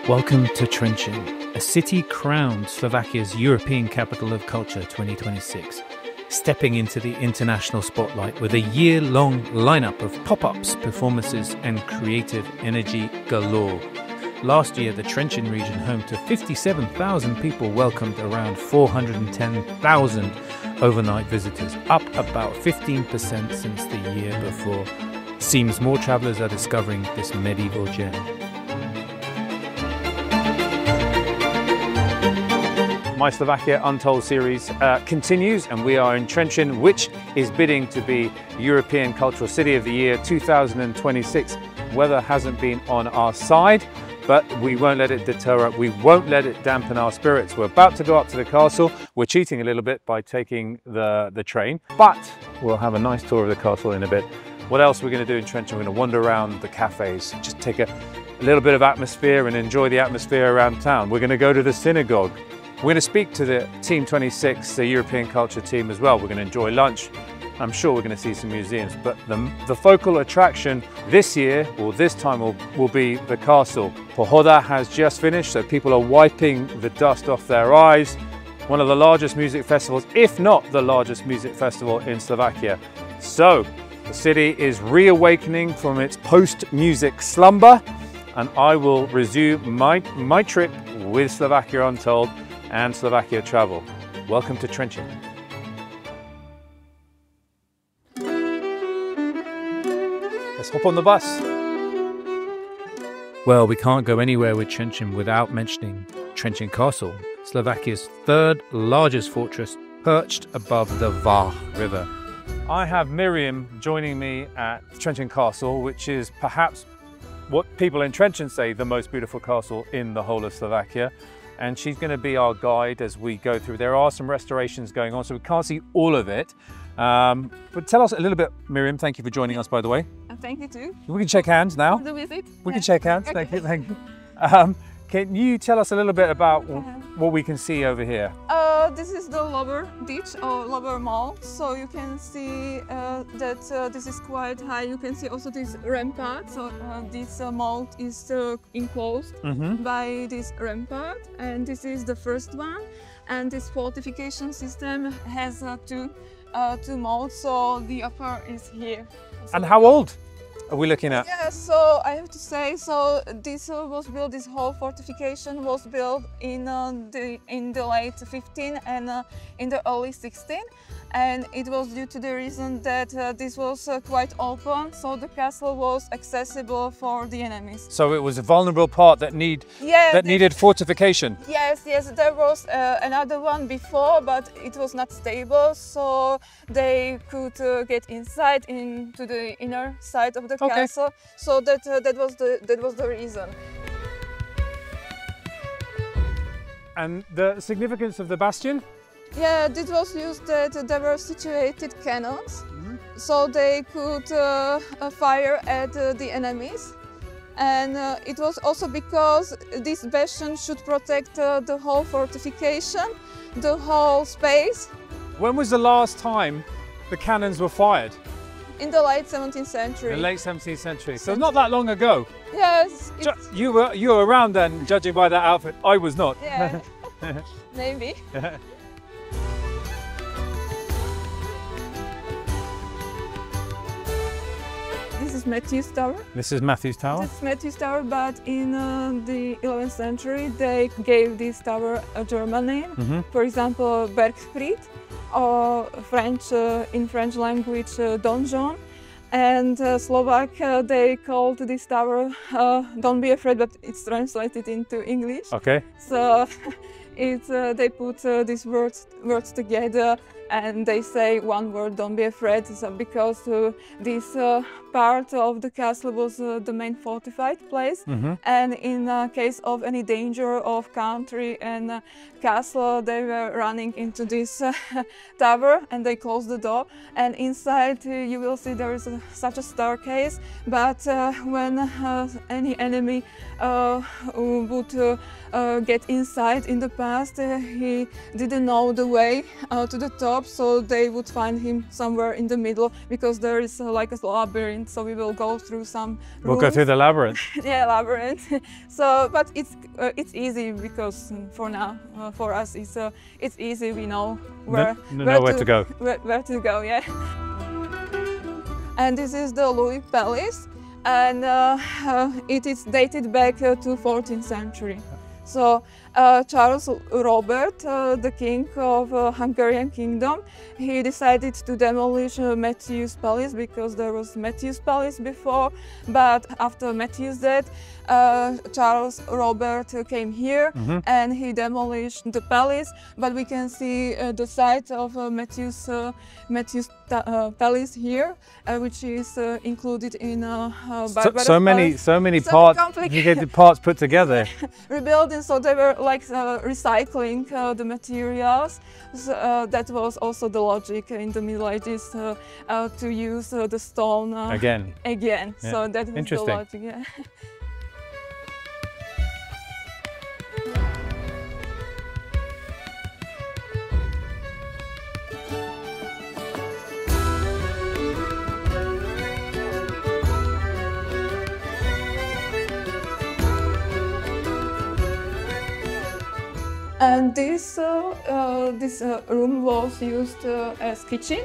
Welcome to Trenčín, a city crowned Slovakia's European Capital of Culture 2026, stepping into the international spotlight with a year-long lineup of pop-ups, performances and creative energy galore. Last year, the Trenčín region, home to 57,000 people, welcomed around 410,000 overnight visitors, up about 15% since the year before. Seems more travellers are discovering this medieval gem. My Slovakia Untold series continues, and we are in Trenčín, which is bidding to be European Cultural City of the Year 2026. Weather hasn't been on our side, but we won't let it deter us. We won't let it dampen our spirits. We're about to go up to the castle. We're cheating a little bit by taking the train, but we'll have a nice tour of the castle in a bit. What else we're going to do in Trenčín? We're going to wander around the cafes, just take a little bit of atmosphere and enjoy the atmosphere around town. We're going to go to the synagogue. We're going to speak to the Team 26, the European Culture team as well. We're going to enjoy lunch. I'm sure we're going to see some museums, but the focal attraction this year, or this time, will be the castle. Pohoda has just finished, so people are wiping the dust off their eyes. One of the largest music festivals, if not the largest music festival in Slovakia. So, the city is reawakening from its post-music slumber, and I will resume my trip with Slovakia Untold and Slovakia Travel. Welcome to Trenčín. Let's hop on the bus. Well, we can't go anywhere with Trenčín without mentioning Trenčín Castle, Slovakia's third largest fortress, perched above the Var River. I have Miriam joining me at Trenčín Castle, which is perhaps what people in Trenčín say the most beautiful castle in the whole of Slovakia. And she's going to be our guide as we go through. There are some restorations going on, so we can't see all of it. But tell us a little bit, Miriam. Thank you for joining us, by the way. Thank you too. We can shake hands now. The visit. We can shake hands. Okay. Thank you. Can you tell us a little bit about what we can see over here? This is the lower ditch or lower mall. So you can see that this is quite high. You can see also this rampart. So this mall is enclosed by this rampart, and this is the first one. And this fortification system has two malls. So the upper is here. So and how old are we looking at? Yeah, so I have to say, so this was built. This whole fortification was built in the late 15 and in the early 16, and it was due to the reason that this was quite open, so the castle was accessible for the enemies. So it was a vulnerable part that needed fortification. Yes, there was another one before, but it was not stable, so they could get inside into the inner side of the castle. So that was the reason. And the significance of the bastion? Yeah, this was used that there were situated cannons, so they could fire at the enemies. And it was also because this bastion should protect the whole fortification, the whole space. When was the last time the cannons were fired? In the late 17th century. The late 17th century. So not that long ago. Yes. You were around then, judging by that outfit. I was not. Yeah, maybe. This is Matthew's Tower. This is Matthew's Tower? This is Matthew's Tower, but in the 11th century they gave this tower a German name. For example, Bergfried, or in French language Donjon. And Slovak, they called this tower Don't Be Afraid, but it's translated into English. Okay. So they put these words together, and they say one word, don't be afraid, so because this part of the castle was the main fortified place, and in case of any danger of country and castle, they were running into this tower, and they closed the door, and inside you will see there is such a staircase, but when any enemy would get inside in the past, he didn't know the way to the top, top, so they would find him somewhere in the middle, because there is like a labyrinth, so we will go through some rooms. We'll go through the labyrinth. Yeah, labyrinth. So, but it's easy, because for now, for us, it's easy. We know where to go. Where to go, yeah. And this is the Louis Palace, and it is dated back to 14th century. So Charles Robert, the king of Hungarian kingdom, he decided to demolish Matthew's palace, because there was Matthew's palace before, but after Matthew's death, Charles Robert came here and he demolished the palace, but we can see the site of Matthew's palace here, which is included in so many parts, complicated parts put together. Rebuilding, so they were like recycling the materials. So, that was also the logic in the Middle Ages, to use the stone again. Yeah. So that was the logic. Yeah. And this room was used as kitchen,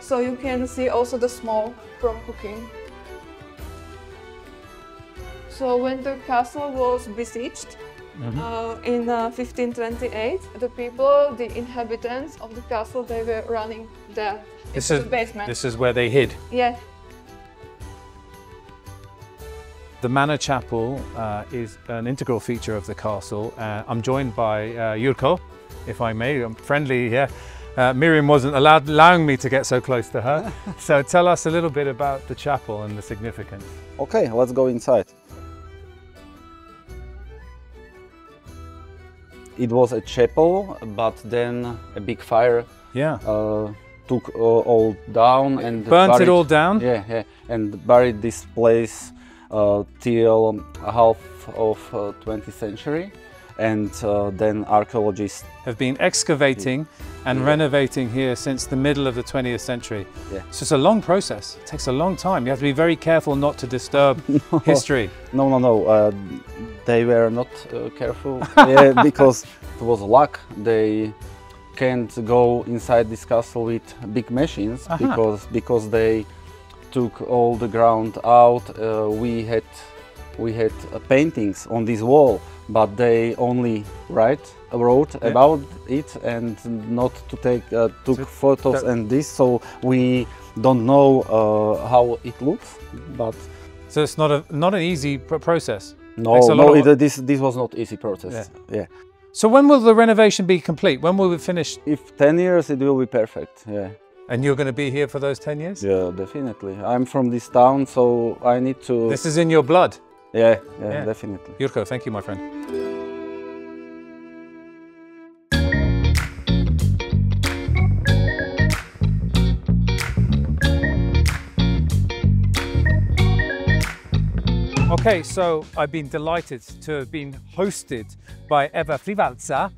so you can see also the smoke from cooking. So when the castle was besieged in 1528, the people, the inhabitants of the castle, they were running there into the basement. This is where they hid? Yeah. The Manor Chapel is an integral feature of the castle. I'm joined by Jurko, if I may. I'm friendly here. Miriam wasn't allowing me to get so close to her. So tell us a little bit about the chapel and the significance. Okay, let's go inside. It was a chapel, but then a big fire took all down and burnt it all down? Yeah, and buried this place till half of 20th century, and then archaeologists have been excavating and renovating here since the middle of the 20th century. Yeah. So it's a long process. It takes a long time. You have to be very careful not to disturb history. No. They were not careful because it was luck. They can't go inside this castle with big machines because they took all the ground out. We had paintings on this wall, but they only wrote about it and not to took photos and this, so we don't know how it looks. But so it's not an easy process. This was not easy process. Yeah. So when will the renovation be complete? When will we finish? If 10 years, it will be perfect. Yeah. And you're going to be here for those 10 years? Yeah, definitely. I'm from this town, so I need to... This is in your blood? Yeah, definitely. Jurko, thank you, my friend. Okay, so I've been delighted to have been hosted by Eva Frivalca,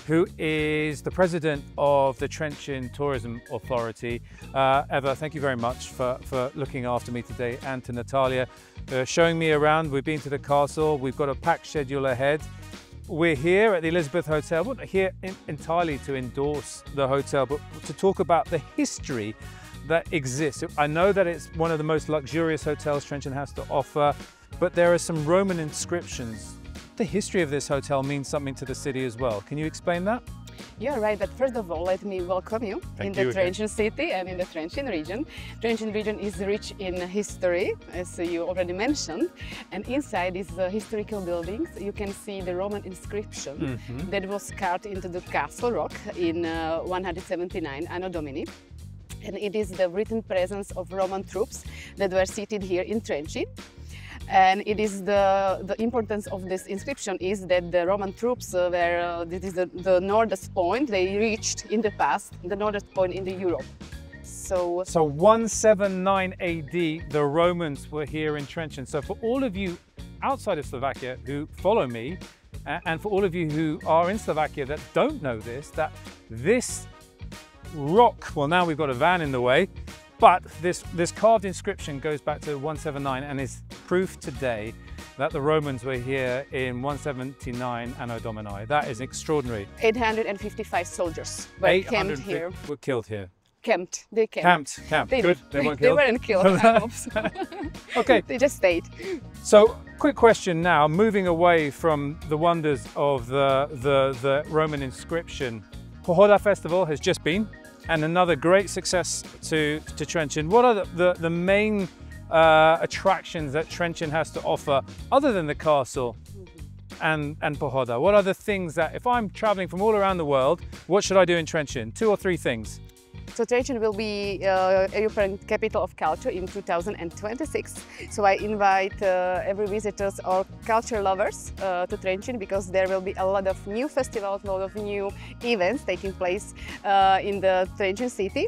who is the president of the Trenčín Tourism Authority. Eva, thank you very much for looking after me today, and to Natalia, showing me around. We've been to the castle. We've got a packed schedule ahead. We're here at the Elizabeth Hotel. We're not here entirely to endorse the hotel, but to talk about the history that exists. I know that it's one of the most luxurious hotels Trenčín has to offer, but there are some Roman inscriptions. The history of this hotel means something to the city as well. Can you explain that? You're right, but first of all, let me welcome you in the Trenčín city and in the Trenčín region. Trenčín region is rich in history, as you already mentioned, and inside these historical buildings you can see the Roman inscription that was carved into the castle rock in 179 Anno Domini. And it is the written presence of Roman troops that were seated here in Trenčín. And it is the importance of this inscription is that the Roman troops were, this is the northern point they reached in the past, the northern point in the Europe. So 179 AD, the Romans were here in Trenčín. So for all of you outside of Slovakia who follow me, and for all of you who are in Slovakia that don't know this, that this rock, well, now we've got a van in the way, but this carved inscription goes back to 179 and is proof today that the Romans were here in 179 Anno Domini. That is extraordinary. 855 soldiers were camped here. Were killed here. Camped. They camped. Camped. They, Good. They weren't they killed. weren't killed. I hope so. Okay. They just stayed. So, quick question now, moving away from the wonders of the Roman inscription. Pohoda Festival has just been, and another great success to Trenčín. What are the main attractions that Trenčín has to offer other than the castle and Pohoda? What are the things that, if I'm traveling from all around the world, what should I do in Trenčín? 2 or 3 things. So Trenčín will be European Capital of Culture in 2026. So I invite every visitors or culture lovers to Trenčín, because there will be a lot of new festivals, a lot of new events taking place in the Trenčín city.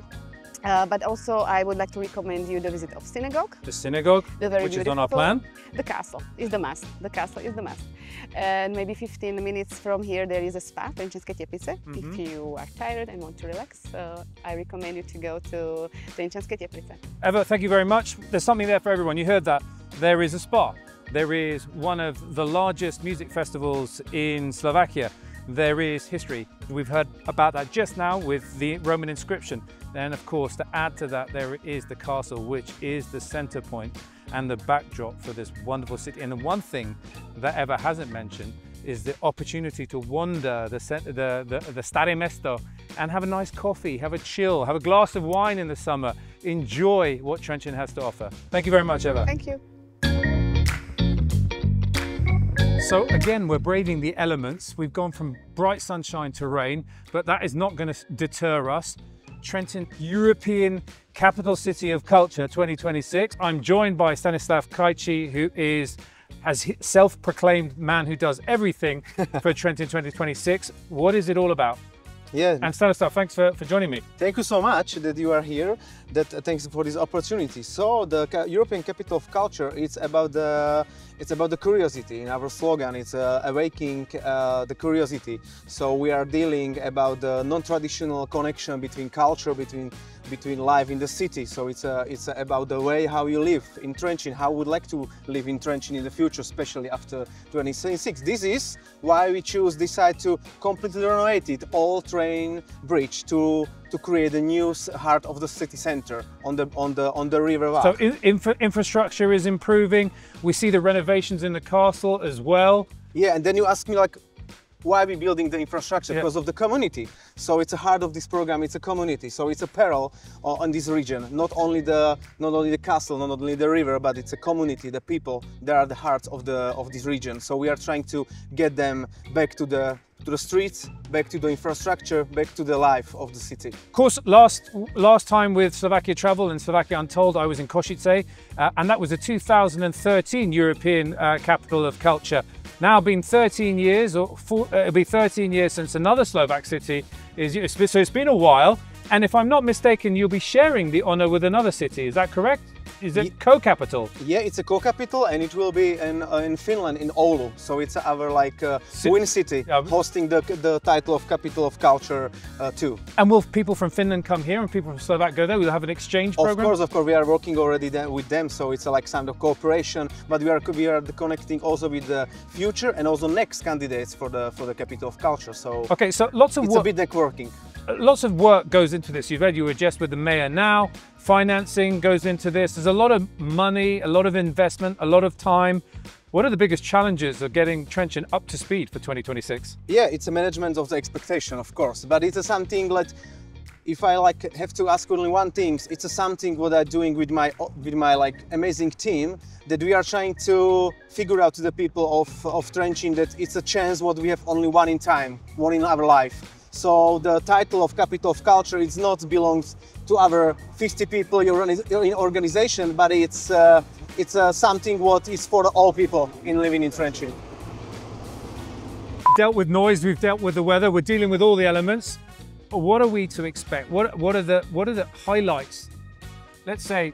But also I would like to recommend you the visit of synagogue. The synagogue, which is on our plan. The castle is the must. The castle is the must. And maybe 15 minutes from here there is a spa, Trenčínské Teplice. If you are tired and want to relax, I recommend you to go to Trenčínské Teplice. Eva, thank you very much. There's something there for everyone. You heard that. There is a spa. There is one of the largest music festivals in Slovakia. There is history. We've heard about that just now with the Roman inscription. Then, of course, to add to that, there is the castle, which is the center point and the backdrop for this wonderful city. And the one thing that Eva hasn't mentioned is the opportunity to wander the Stare Mesto and have a nice coffee, have a chill, have a glass of wine in the summer, enjoy what Trenčín has to offer. Thank you very much, Eva. Thank you. So again, we're braving the elements. We've gone from bright sunshine to rain, but that is not going to deter us. Trenčín, European Capital City of Culture 2026. I'm joined by Stanislav Krajčí, who is self-proclaimed man who does everything for Trenčín 2026. What is it all about? Yeah. And Stanislav, thanks for joining me. Thank you so much that you are here. Thanks for this opportunity. So the European Capital of Culture, it's about the curiosity. In our slogan, it's awakening the curiosity. So we are dealing about the non-traditional connection between culture, between life in the city. So it's about the way how you live in Trenčín, how we would like to live in Trenčín in the future, especially after 2026. This is why we decide to completely renovate it, all train bridge to create a new heart of the city center on the river. So infrastructure is improving. We see the renovations in the castle as well. Yeah, and then you ask me like, why are we building the infrastructure? Because of the community. So it's a heart of this program. It's a community. So it's a peril on this region. Not only the castle, not only the river, but it's a community. The people, they are the hearts of this region. So we are trying to get them back to the streets, back to the infrastructure, back to the life of the city. Of course, last time with Slovakia Travel and Slovakia Untold, I was in Košice, and that was the 2013 European Capital of Culture. Now, been 13 years, it'll be 13 years since another Slovak city so it's been a while. And if I'm not mistaken, you'll be sharing the honor with another city. Is that correct? Is it co-capital? Yeah, it's a co-capital, and it will be in Finland, in Oulu. So it's our twin city, hosting the title of Capital of Culture too. And will people from Finland come here and people from Slovak go there? We'll have an exchange program? Of course, we are working already with them, so it's like some cooperation. But we are connecting also with the future and also next candidates for the Capital of Culture. So okay, so lots of work. It's a bit networking. Lots of work goes into this. You were just with the mayor now. Financing goes into this. There's a lot of money, a lot of investment, a lot of time. What are the biggest challenges of getting Trenčín up to speed for 2026? Yeah, it's a management of the expectation, of course. But it's something like, if I have to ask only one thing, it's something what I'm doing with my amazing team, that we are trying to figure out to the people of Trenčín that it's a chance what we have only one in time, one in our life. So the title of Capital of Culture is not belongs to our 50 people in organization, but it's something what is for all people living in Trenčín. Dealt with noise, we've dealt with the weather, we're dealing with all the elements. What are we to expect? What are the highlights? Let's say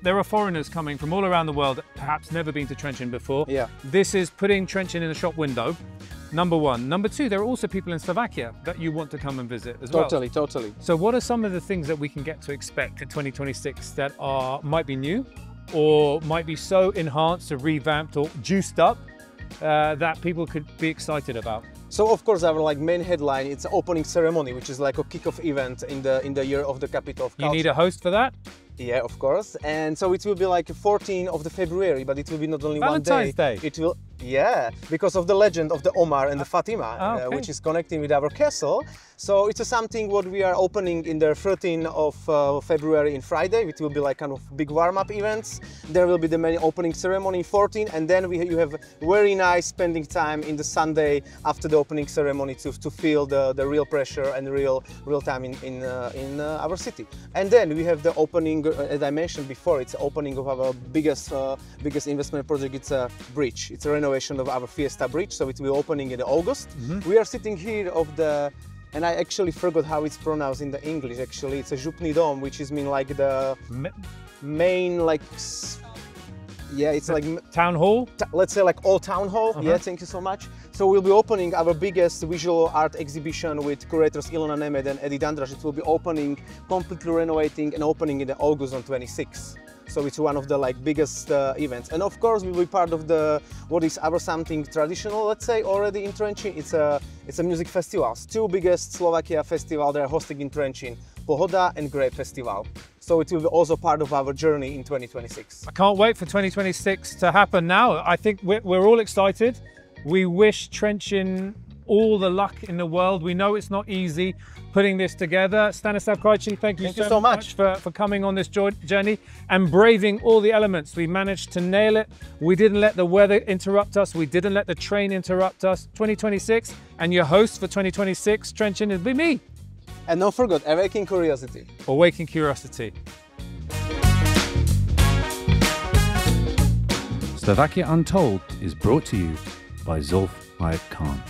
there are foreigners coming from all around the world that perhaps never been to Trenčín before. Yeah. This is putting Trenčín in a shop window. number one. Number two, there are also people in Slovakia that you want to come and visit as well. Totally. So what are some of the things that we can get to expect in 2026 that might be new or might be so enhanced or revamped or juiced up that people could be excited about? So of course our main headline, it's an opening ceremony, which is like a kick-off event in the year of the capital of culture. You need a host for that? Yeah, of course. And so it will be like 14th of the February, but it will be not only Valentine's one day. Day. It will, yeah, because of the legend of the Omar and the Fatima, okay. which is connecting with our castle. So it's something what we are opening in the 13th of February in Friday. It will be like kind of big warm-up events. There will be the main opening ceremony 14, and then you have very nice spending time in the Sunday after the opening ceremony to feel the real pressure and real time in our city. And then we have the opening, as I mentioned before, it's the opening of our biggest investment project. It's a bridge. It's a renovation of our Fiesta Bridge, so it will be opening in August. We are sitting here and I actually forgot how it's pronounced in the English. Actually, it's a župný dom, which is mean like the main yeah, it's like town hall. Let's say like old town hall. Yeah, thank you so much. So we'll be opening our biggest visual art exhibition with curators Ilona Nemed and Edi Dandraž. It will be opening, completely renovating, and opening in August on 26. So it's one of the biggest events, and of course we'll be part of what is our something traditional, let's say, already in Trenčín. It's a music festivals. Two biggest Slovakia festival they are hosting in Trenčín, Pohoda and Grape Festival. So it will be also part of our journey in 2026. I can't wait for 2026 to happen now. I think we're all excited. We wish Trenčín all the luck in the world. We know it's not easy putting this together. Stanislav Krajci, thank you so much for coming on this journey and braving all the elements. We managed to nail it. We didn't let the weather interrupt us. We didn't let the train interrupt us. 2026, and your host for 2026, Trenčín, will be me. And don't forget, awakening curiosity. Awakening curiosity. Slovakia Untold is brought to you by Zulf Hayat Khan.